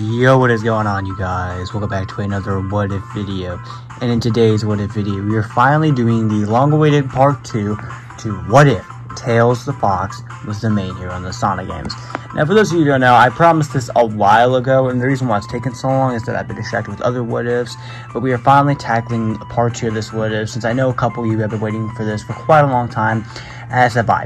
Yo, what is going on, you guys? Welcome back to another What If video. And in today's What If video, we are finally doing the long-awaited part 2 to What If Tails the Fox was the main hero in the Sonic games. Now, for those of you who don't know, I promised this a while ago, and the reason why it's taken so long is that I've been distracted with other What Ifs, but we are finally tackling part 2 of this What If, since I know a couple of you have been waiting for this for quite a long time, as have I.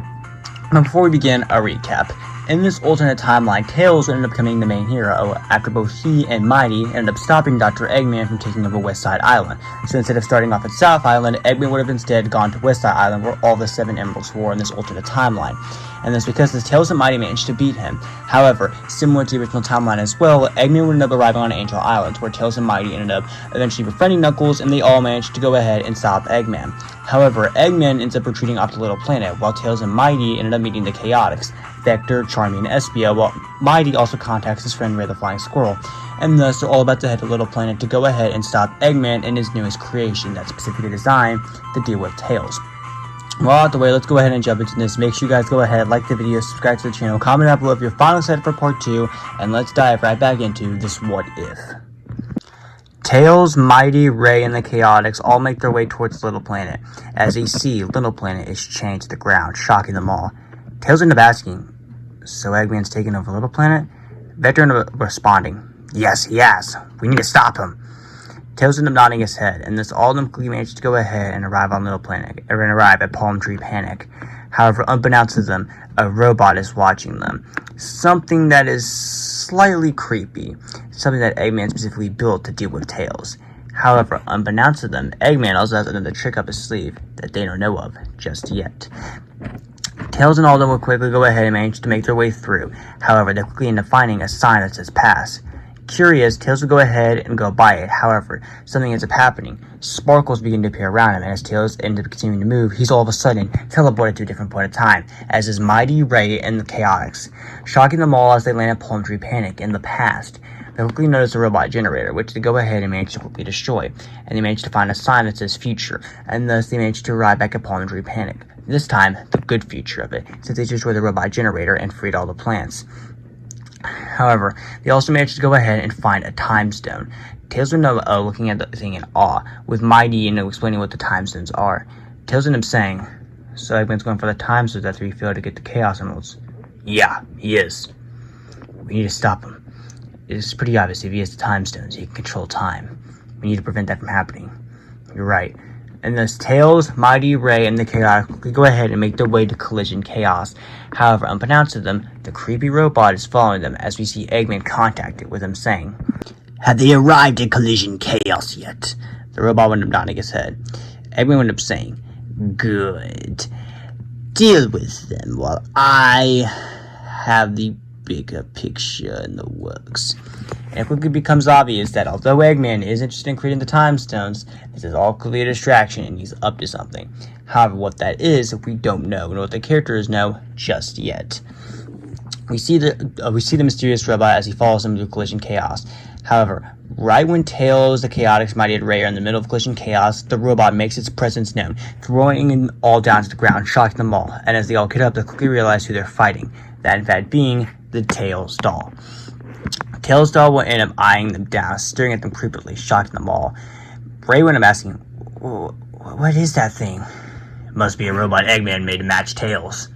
Now, before we begin, a recap. In this alternate timeline, Tails ended up becoming the main hero after both he and Mighty ended up stopping Dr. Eggman from taking over West Side Island. So instead of starting off at South Island, Eggman would have instead gone to West Side Island where all the 7 Emeralds were in this alternate timeline. And that's because Tails and Mighty managed to beat him. However, similar to the original timeline as well, Eggman would end up arriving on Angel Island, where Tails and Mighty ended up eventually befriending Knuckles, and they all managed to go ahead and stop Eggman. However, Eggman ends up retreating off the Little Planet, while Tails and Mighty ended up meeting the Chaotix, Vector, Charmy, and Espia, while Mighty also contacts his friend Ray the Flying Squirrel. And thus, they're all about to head to Little Planet to go ahead and stop Eggman and his newest creation that's specifically designed to deal with Tails. Well, out the way, let's go ahead and jump into this. Make sure you guys go ahead, like the video, subscribe to the channel, comment down below if you're finally excited for part 2, and let's dive right back into this What If. Tails, Mighty, Ray, and the Chaotix all make their way towards Little Planet. As they see, Little Planet is chained to the ground, shocking them all. Tails end up asking, "So Eggman's taking over Little Planet?" Vector ended up responding, "Yes, he has. We need to stop him." Tails ended up nodding his head, and thus all of them quickly managed to go ahead and arrive on Little Planet, and arrive at Palm Tree Panic. However, unbeknownst to them, a robot is watching them. Something that is slightly creepy. Something that Eggman specifically built to deal with Tails. However, unbeknownst to them, Eggman also has another trick up his sleeve that they don't know of just yet. Tails and all of them will quickly go ahead and manage to make their way through. However, they quickly end up finding a sign that says pass. Curious, Tails will go ahead and go by it. However, something ends up happening. Sparkles begin to appear around him, and as Tails ends up continuing to move, he's all of a sudden teleported to a different point of time, as is Mighty, Ray, and the Chaotix, shocking them all as they land at Palm Tree Panic in the past. They quickly notice a robot generator, which they go ahead and manage to quickly destroy, and they manage to find a sign that says future, and thus they manage to arrive back at Palm Tree Panic. This time, the good future of it, since they destroyed the robot generator and freed all the plants. However, they also managed to go ahead and find a time stone. Tails would end up looking at the thing in awe, with Mighty explaining what the time stones are. Tails ended up saying, "So Eggman's going for the time stones after he failed to get the Chaos Emeralds." "Yeah, he is. We need to stop him. It's pretty obvious if he has the time stones, he can control time. We need to prevent that from happening." "You're right." And thus Tails, Mighty, Ray, and the Chaotix quickly go ahead and make their way to Collision Chaos. However, unbeknownst to them, the creepy robot is following them as we see Eggman contact it with him saying, "Have they arrived at Collision Chaos yet?" The robot went up nodding his head. Eggman went up saying, "Good. Deal with them while I have the bigger picture in the works." And it quickly becomes obvious that although Eggman is interested in creating the time stones, this is all clearly a distraction and he's up to something. However, what that is, we don't know, nor what the characters know just yet. We see the mysterious robot as he follows him through Collision Chaos. However, right when Tails, the Chaotix, Mighty, and Ray are in the middle of Collision Chaos, the robot makes its presence known, throwing them all down to the ground, shocking them all. And as they all get up, they quickly realize who they're fighting. That in fact being the Tails doll. Tails doll will end up eyeing them down, staring at them creepily, shocking them all. Ray went up asking, "What is that thing?" "Must be a robot Eggman made to match Tails."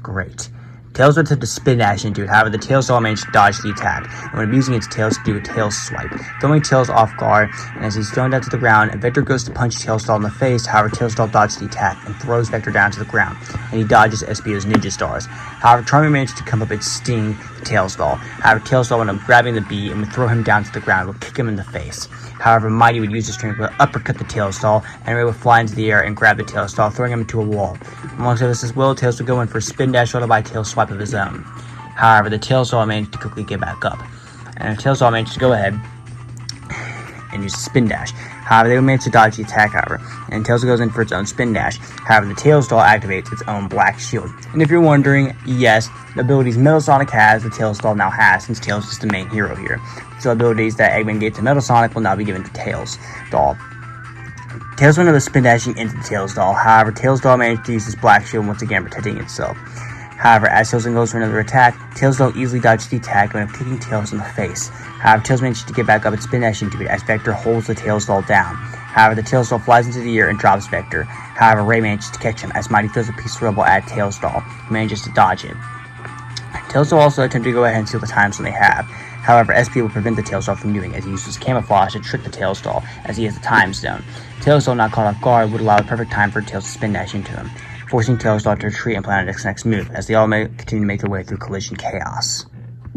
"Great." Tails went to spin dash into it, however the Tails doll managed to dodge the attack, and when using its tails to do a tail swipe, throwing Tails off guard, and as he's thrown down to the ground, Vector goes to punch Tails doll in the face, however Tails doll dodges the attack, and throws Vector down to the ground, and he dodges Espio's ninja stars. However, Charmy managed to come up and sting Tails doll. However, Tails doll went up grabbing the bee and would throw him down to the ground, would kick him in the face. However, Mighty would use his strength to uppercut the Tails doll, and Ray would fly into the air and grab the Tails doll, throwing him into a wall. Amongst others as well, Tails would go in for a spin dash followed by a tail swipe of his own. However, the Tails doll managed to quickly get back up, and the Tails doll managed to go ahead and use a spin dash. However, they would manage to dodge the attack, however, and Tails goes in for its own spin dash. However, the Tails doll activates its own black shield. And if you're wondering, yes, the abilities Metal Sonic has, the Tails doll now has, since Tails is the main hero here. So abilities that Eggman gave to Metal Sonic will now be given to Tails doll. Tails went up spin dashing into the Tails doll. However, Tails doll managed to use his black shield once again, protecting itself. However, as Tails goes for another attack, Tails doll easily dodges the attack when kicking Tails in the face. However, Tails manages to get back up and spin dash into it as Vector holds the Tails doll down. However, the Tails doll flies into the air and drops Vector. However, Ray manages to catch him as Mighty throws a piece of rubble at Tails doll, who manages to dodge it. Tails doll also attempts to go ahead and steal the time zone they have. However, SP will prevent the Tails doll from doing as he uses camouflage to trick the Tails doll as he has the time zone. Tails doll, not caught off guard, would allow the perfect time for Tails to spin dash into him, forcing Tails doll to retreat and plan its next move as they all continue to make their way through collision chaos.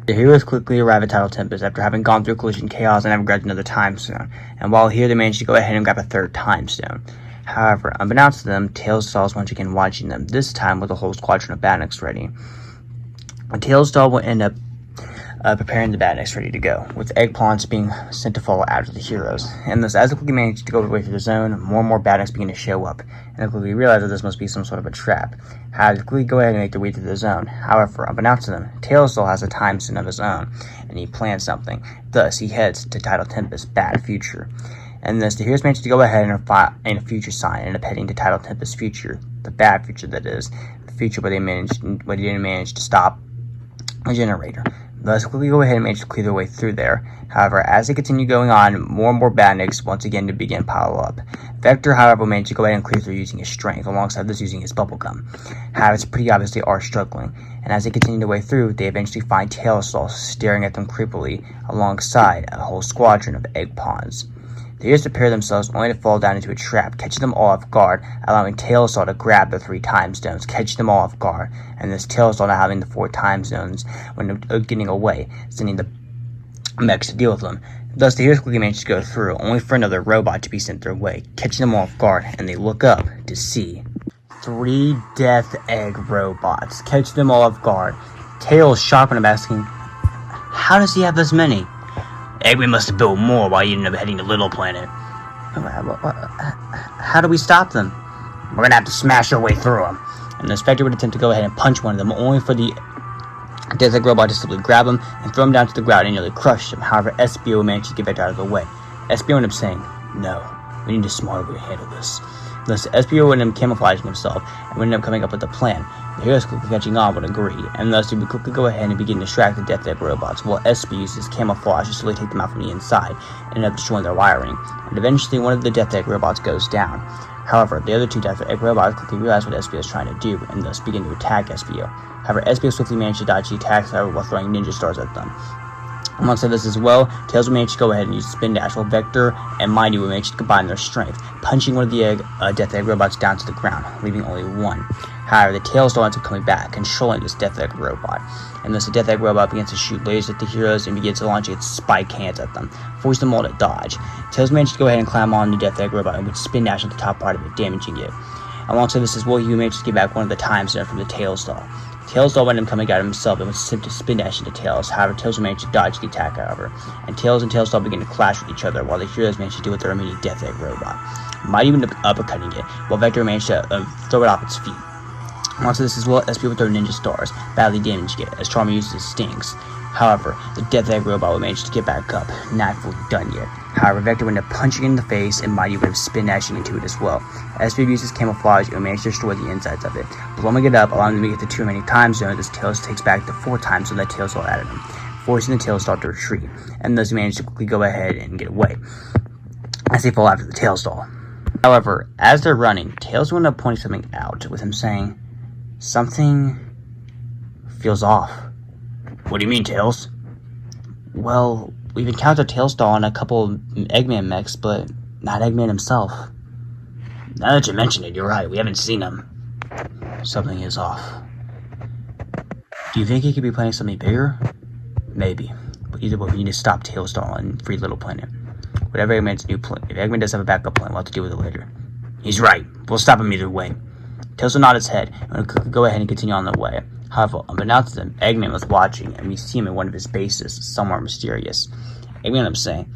The heroes quickly arrive at Tidal Tempest after having gone through collision chaos and having grabbed another time stone, and while here they manage to go ahead and grab a third time stone. However, unbeknownst to them, Tails doll is once again watching them, this time with a whole squadron of Badniks ready. And Tails doll will end up preparing the Badniks ready to go, with Eggplants being sent to follow after the heroes. And thus, as they quickly manage to go their way through the zone, more and more Badniks begin to show up, and they quickly realize that this must be some sort of a trap. However, they quickly go ahead and make their way through the zone. However, unbeknownst to them, Tails still has a time stone of his own, and he plans something. Thus, he heads to Tidal Tempest's bad future. And thus, the heroes manage to go ahead and find a future sign and end up heading to Tidal Tempest's future, the bad future that is, the future where they didn't manage to stop a generator. Thus, quickly go ahead and manage to clear their way through there. However, as they continue going on, more and more Badniks once again to begin pile up. Vector, however, will manage to go ahead and clear through using his strength, alongside this using his bubblegum. However, it's pretty obvious they are struggling, and as they continue their way through, they eventually find Tails doll staring at them creepily, alongside a whole squadron of egg pawns. The heroes prepare themselves only to fall down into a trap, catching them all off guard, allowing Tails doll to grab the 3 time stones, catching them all off guard, and this Tails doll now having the 4 time zones when getting away, sending the mechs to deal with them. Thus, the heroes quickly manage to go through, only for another robot to be sent their way, catching them all off guard, and they look up to see 3 Death Egg robots, catch them all off guard. Tails shocked when I'm asking, how does he have this many? Eggman must have built more while you ended up heading to Little Planet. How do we stop them? We're gonna have to smash our way through them. And the Spectre would attempt to go ahead and punch one of them, only for the Death Egg robot to simply grab him and throw him down to the ground and nearly crush him. However, SBO managed to get back out of the way. SBO ended up saying, no, we need a smarter way to handle this. Thus, SBO ended up camouflaging himself and ended up coming up with a plan. The heroes quickly catching on would agree, and thus they would quickly go ahead and begin to distract the Death Egg robots, while SB uses camouflage to slowly take them out from the inside and end up destroying their wiring. And eventually, one of the Death Egg robots goes down. However, the other 2 Death Egg robots quickly realize what SBO is trying to do, and thus begin to attack SBO. However, SBO swiftly managed to dodge the attacks, however, while throwing ninja stars at them. Alongside this as well, Tails will manage to go ahead and use Spin Dash, while Vector and Mighty will manage to combine their strength, punching one of the Death Egg robots down to the ground, leaving only one. However, the Tails doll ends up coming back, controlling this Death Egg robot, and thus the Death Egg robot begins to shoot lasers at the heroes and begins to launch its spike hands at them, forcing them all to dodge. Tails managed to go ahead and climb on the Death Egg robot and would Spin Dash on the top part of it, damaging it. Alongside this as well, he managed to get back one of the time stones from the Tails doll. Tails doll ended up coming out himself and was sent to Spin Dash into Tails. However, Tails managed to dodge the attack, however, and Tails doll begin to clash with each other, while the heroes managed to deal with their immediate Death Egg robot. Mighty ended up uppercutting it, while Vector managed to throw it off its feet. Alongside this as well, SP would throw ninja stars, badly damaging it, as Charmer uses his stings. However, the Death Egg robot would manage to get back up, not fully done yet. However, Vector would end up punching it in the face, and Mighty would have spin dashing into it as well. SP uses camouflage and would manage to destroy the insides of it, blowing it up, allowing them to get the 2 remaining time zones as Tails takes back the 4 times zone that Tails doll added him, forcing the Tails doll to retreat, and thus he managed to quickly go ahead and get away, as they fall after the Tails doll. However, as they're running, Tails will end up pointing something out, with him saying, something feels off. What do you mean, Tails? Well, we've encountered Tails doll on a couple of Eggman mechs, but not Eggman himself. Now that you mention it, you're right, we haven't seen him. Something is off. Do you think he could be planning something bigger? Maybe. But either way, we need to stop Tails doll and free Little Planet. Whatever Eggman's new plan, if Eggman does have a backup plan, we'll have to deal with it later. He's right. We'll stop him either way. Tails will nod his head and will go ahead and continue on their way. However, unbeknownst to them, Eggman was watching, and we see him in one of his bases, somewhere mysterious. Eggman ended up saying,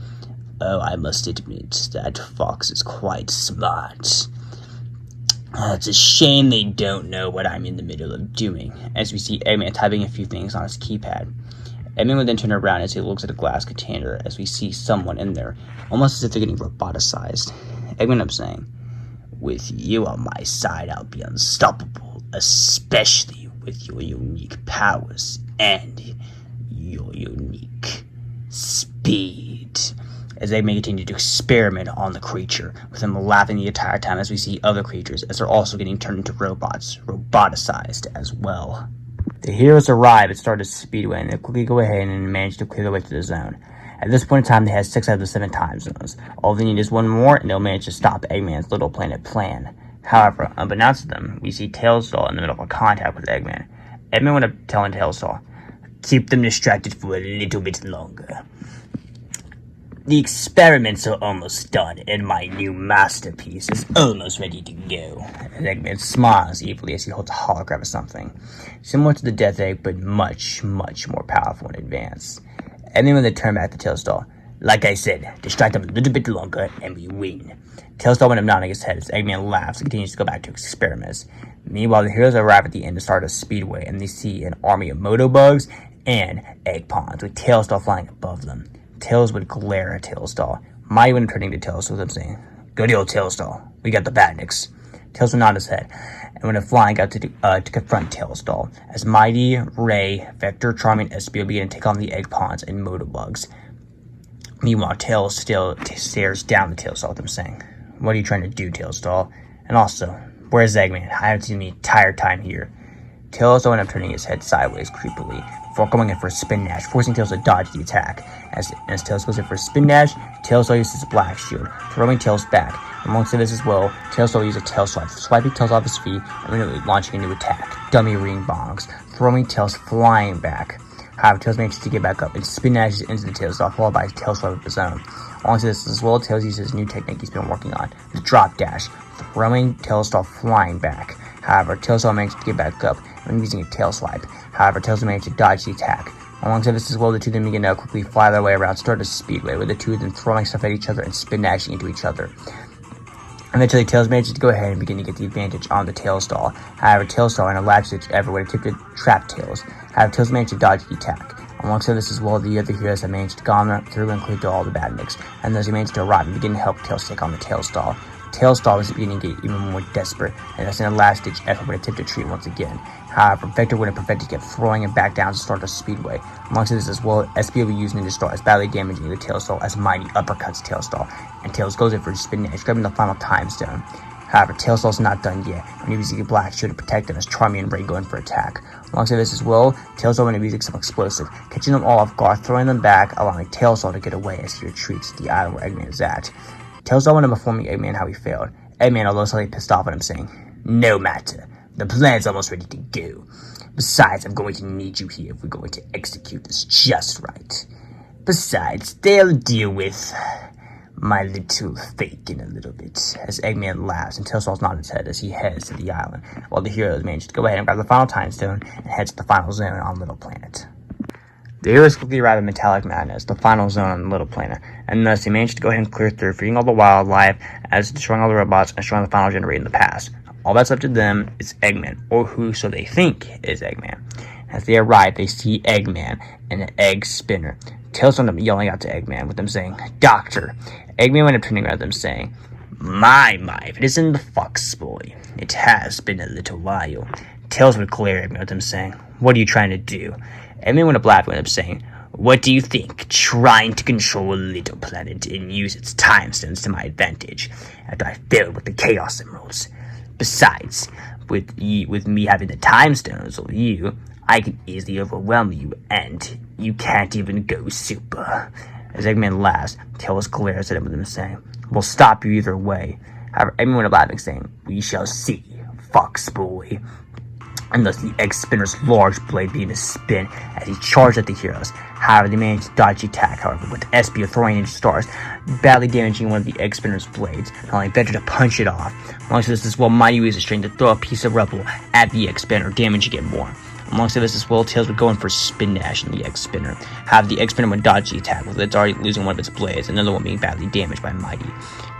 oh, I must admit, that fox is quite smart. It's a shame they don't know what I'm in the middle of doing, as we see Eggman typing a few things on his keypad. Eggman would then turn around as he looks at a glass container, as we see someone in there, almost as if they're getting roboticized. Eggman ended up saying, with you on my side, I'll be unstoppable, especially with your unique powers and your unique speed. as Eggman continued to experiment on the creature, with him laughing the entire time as we see other creatures as they're also getting turned into robots, roboticized as well. The heroes arrive at start of Speedway, and they quickly go ahead and manage to clear their way through the zone. At this point in time, they have 6 out of the 7 time zones. All they need is one more, and they'll manage to stop Eggman's Little Planet plan. However, unbeknownst to them, we see Tailstar in the middle of a contact with Eggman. Eggman went up telling Tailstar, "Keep them distracted for a little bit longer. The experiments are almost done, and my new masterpiece is almost ready to go." And Eggman smiles evilly as he holds a hologram of something, similar to the Death Egg, but much, much more powerful in advance. And then when they turn back to Tailstar, "Like I said, distract them a little bit longer, and we win." Tailstar went up nodding his head as Eggman laughs and continues to go back to experiments. Meanwhile, the heroes arrive at the end to start a Speedway, and they see an army of Motobugs and Eggpons, with Tailstar flying above them. Tails would glare at Tailstar. Mighty would turning to Tailstar with him saying, "Good old Tailstar, we got the badniks." Tails would nod his head, and when flying out to confront Tailstar, as Mighty, Ray, Vector, Charming, and Espio begin to take on the Eggpons and Motobugs. Meanwhile, Tails still stares down at Tailstar with him saying, "What are you trying to do, Tailstar? And also, where's Eggman? I haven't seen him the entire time here." Tailstar ended up turning his head sideways creepily, before going in for a spin dash, forcing Tails to dodge the attack. As Tails goes in for a spin dash, Tailstar uses his black shield, throwing Tails back. Amongst this as well, Tailstar uses a tail swipe, swiping Tails off his feet and immediately launching a new attack, dummy ring bongs, throwing Tails flying back. However, Tails manages to get back up and spin dashes into the Tailstar, followed by a tail swipe of his own. Alongside this as well, Tails uses his new technique he's been working on, the drop dash, throwing Tailstar flying back. However, Tailstar managed to get back up when using a tail swipe. However, Tails managed to dodge the attack. Alongside this as well, the two of them begin to quickly fly their way around Stardust Speedway, with the two of them throwing stuff at each other and spin dashing into each other. Eventually, Tails manages to go ahead and begin to get the advantage on the Tailstar. However, Tailstar in a latch ditch effort would attempt to trap Tails. However, Tails managed to dodge the attack. Alongside this as well, the other heroes have managed to gone through and clear all the badniks, and thus he managed to arrive and begin to help Tails take on the Tailstar. Tailstar was beginning to get even more desperate, and thus in a last-ditch effort would attempt to retreat once again. However, Vector wouldn't prevent it, kept throwing him back down to Stardust Speedway. Alongside this as well, Espio would use Ninja Star as badly damaging the Tailstar as Mighty uppercuts Tailstar, and Tails goes in for a spin dash, grabbing the final time stone. However, Tailstar's not done yet, and he was using a black shield to protect him as Charmy and Ray go in for attack. Alongside this as well, Tailstar went to using some explosive, catching them all off guard, throwing them back, allowing Tailstar to get away as he retreats to the island where Eggman is at. Tailstar went in informing Eggman how he failed. Eggman, although slightly pissed off at him, saying, "No matter, the plan's almost ready to go. Besides, I'm going to need you here if we're going to execute this just right. Besides, they'll deal with my little fake in a little bit," as Eggman laughs and Tailstar's nods his head as he heads to the island, while the heroes manage to go ahead and grab the final time stone and head to the final zone on Little Planet. The heroes quickly arrive at Metallic Madness, the final zone on the Little Planet, and thus they manage to go ahead and clear through, freeing all the wildlife, as destroying all the robots, and destroying the final generator in the past. All that's up to them is Eggman, or who so they think is Eggman. As they arrive, they see Eggman and an egg spinner. Tails end up yelling out to Eggman, with them saying, "Doctor." Eggman went up turning around them saying, My, if it isn't the fox boy. It has been a little while." Tails would glare at Eggman with them saying, "What are you trying to do?" Eggman went up laughing with him saying, "What do you think? Trying to control a little planet and use its time stones to my advantage after I failed with the Chaos Emeralds. Besides, with me having the time stones over you, I can easily overwhelm you, and you can't even go super." As Eggman laughs, Tails glares at him with him saying, "We'll stop you either way." However, Eggman went up laughing saying, "We shall see, fox boy." And thus the egg spinner's large blade began to spin as he charged at the heroes. However, they managed to dodge the attack, however, with Espio throwing in stars, badly damaging one of the egg spinner's blades, allowing Vector to punch it off. Alongside this as well, Mighty uses strength to throw a piece of rubble at the egg spinner, damaging it more. Alongside this as well, Tails would go in for a spin dash in the egg spinner. However, the egg spinner would dodge the attack, with it already losing one of its blades, another one being badly damaged by Mighty.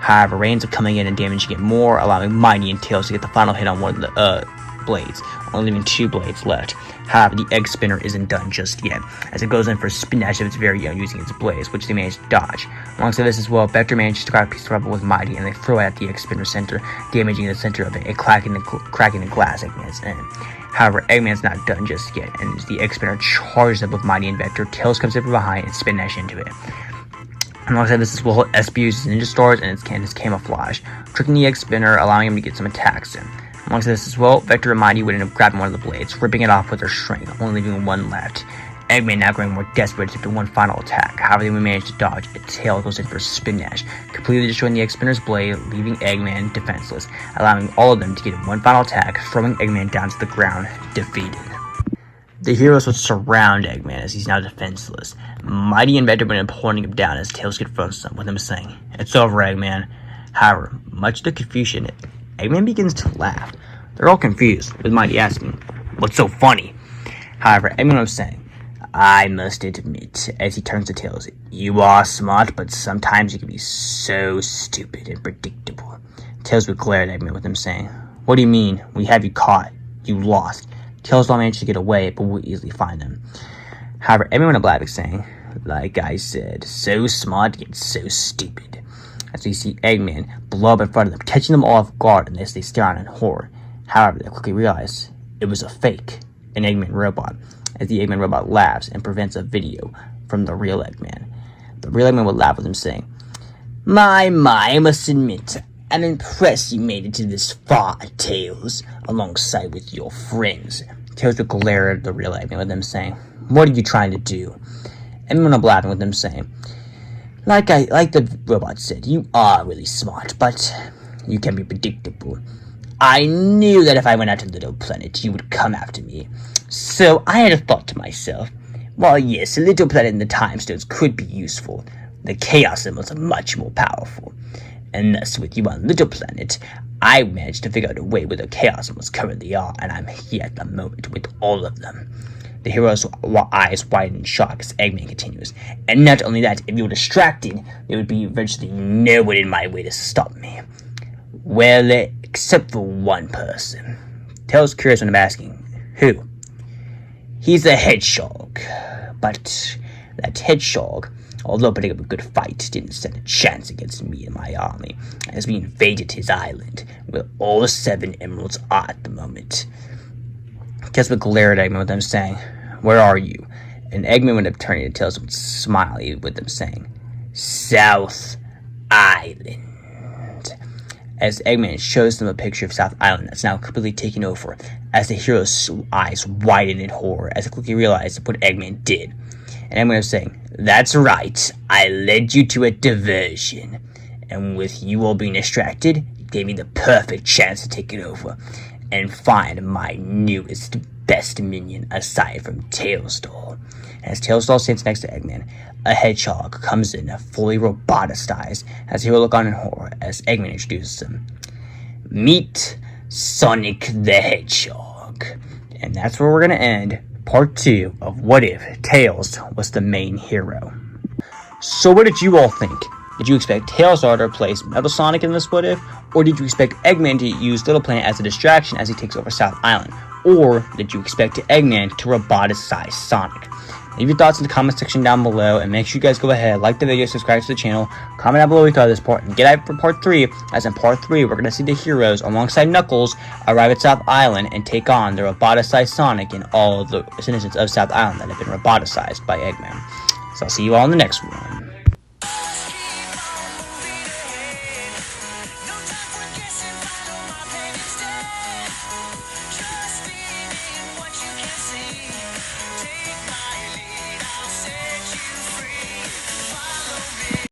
However, Ray ends up coming in and damaging it more, allowing Mighty and Tails to get the final hit on one of the blades, only leaving 2 blades left. However, the egg spinner isn't done just yet, as it goes in for a spin dash of its very own using its blades, which they manage to dodge. Alongside this as well, Vector manages to grab a piece of rubble with Mighty, and they throw it at the egg spinner center, damaging the center of it and cracking the glass Eggman's in. However, Eggman's not done just yet, and as the egg spinner charges up with Mighty and Vector, Tails comes in from behind and spin dash into it. Alongside this as well, SP uses ninja stars and its camouflage, tricking the egg spinner, allowing him to get some attacks in. Alongside this as well, Vector and Mighty would end up grabbing one of the blades, ripping it off with their shrink, only leaving one left. Eggman now growing more desperate to do one final attack. However, they would manage to dodge. Its tail goes in for a spin dash, completely destroying the egg spinner's blade, leaving Eggman defenseless, allowing all of them to get one final attack, throwing Eggman down to the ground, defeated. The heroes would surround Eggman as he's now defenseless. Mighty and Vector would end up holding him down as Tails confronts them, with him saying, "It's over, Eggman." However, much to confusion, Eggman begins to laugh. They're all confused, with Mighty asking, "What's so funny?" However, Eggman was saying, "I must admit," as he turns to Tails, "you are smart, but sometimes you can be so stupid and predictable." Tails would glare at Eggman, with him saying, "What do you mean? We have you caught. You lost." Tails don't manage to get away, but we'll easily find them. However, everyone in Black is saying, "Like I said, so smart yet so stupid." As we see Eggman blow up in front of them, catching them all off guard as they stare on in horror. However, they quickly realize it was a fake, an Eggman robot, as the Eggman robot laughs and prevents a video from the real Eggman. The real Eggman would laugh with him saying, My, I must admit, I'm impressed you made it to this far, Tails, alongside with your friends." Tails would glare at the real Eggman with them saying, "What are you trying to do?" Everyone would laugh with them saying, like the robot said, you are really smart, but you can be predictable. I knew that if I went out to Little Planet, you would come after me. So I had a thought to myself, well, yes, a Little Planet and the Time Stones could be useful. The Chaos Symbols are much more powerful. And thus, with you on Little Planet, I managed to figure out a way where the Chaos Symbols currently are, and I'm here at the moment with all of them. The hero's eyes widen in shock as Eggman continues. And not only that, if you were distracted, there would be virtually no one in my way to stop me. Well, except for one person. Tails curious when I'm asking, who? He's a hedgehog. But that hedgehog, although putting up a good fight, didn't stand a chance against me and my army, as we invaded his island, where all 7 emeralds are at the moment. Tails would glare at Eggman with them saying, "Where are you?" And Eggman would have turned to Tails and smile with them saying, "South Island." As Eggman shows them a picture of South Island that's now completely taken over, as the hero's eyes widen in horror as they quickly realize what Eggman did. And Eggman was saying, "That's right, I led you to a diversion. And with you all being distracted, it gave me the perfect chance to take it over and find my newest, best minion aside from Tailsdoll." As Tailsdoll sits next to Eggman, a hedgehog comes in, fully roboticized, as he will look on in horror as Eggman introduces him. Meet Sonic the Hedgehog. And that's where we're going to end part 2 of What If Tails was the main hero. So what did you all think? Did you expect Tailstar to replace Metal Sonic in this What If? Or did you expect Eggman to use Little Planet as a distraction as he takes over South Island? Or did you expect Eggman to roboticize Sonic? Leave your thoughts in the comment section down below, and make sure you guys go ahead, like the video, subscribe to the channel, comment down below what you thought of this part, and get out for part 3, as in part 3, we're going to see the heroes, alongside Knuckles, arrive at South Island and take on the roboticized Sonic and all of the citizens of South Island that have been roboticized by Eggman. So I'll see you all in the next one.